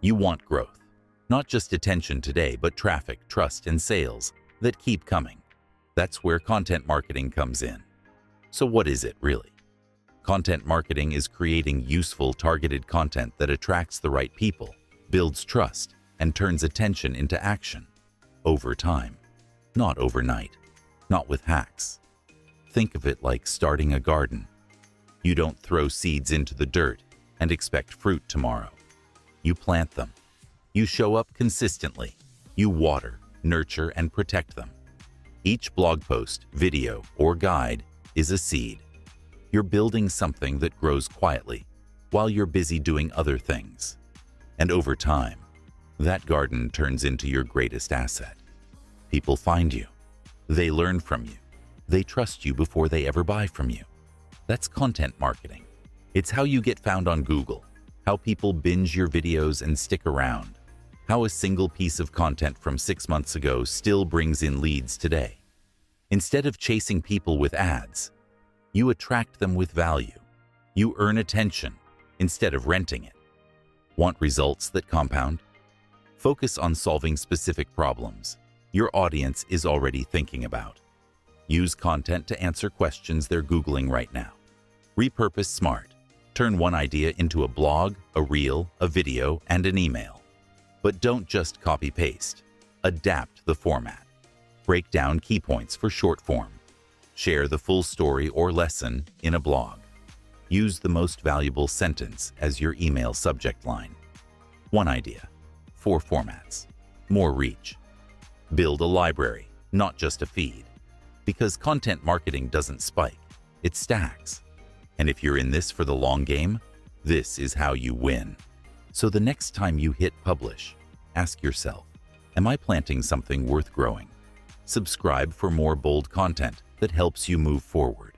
You want growth, not just attention today, but traffic, trust, and sales that keep coming. That's where content marketing comes in. So what is it really? Content marketing is creating useful, targeted content that attracts the right people, builds trust, and turns attention into action. Over time, not overnight, not with hacks. Think of it like starting a garden. You don't throw seeds into the dirt and expect fruit tomorrow. You plant them. You show up consistently. You water, nurture, and protect them. Each blog post, video, or guide is a seed. You're building something that grows quietly while you're busy doing other things. And over time, that garden turns into your greatest asset. People find you. They learn from you. They trust you before they ever buy from you. That's content marketing. It's how you get found on Google, how people binge your videos and stick around, how a single piece of content from 6 months ago still brings in leads today. Instead of chasing people with ads, you attract them with value. You earn attention instead of renting it. Want results that compound? Focus on solving specific problems your audience is already thinking about. Use content to answer questions they're Googling right now. Repurpose smart. Turn one idea into a blog, a reel, a video, and an email. But don't just copy-paste. Adapt the format. Break down key points for short form. Share the full story or lesson in a blog. Use the most valuable sentence as your email subject line. One idea, 4 formats, more reach. Build a library, not just a feed. Because content marketing doesn't spike, it stacks. And if you're in this for the long game, this is how you win. So the next time you hit publish, ask yourself, am I planting something worth growing? Subscribe for more bold content that helps you move forward.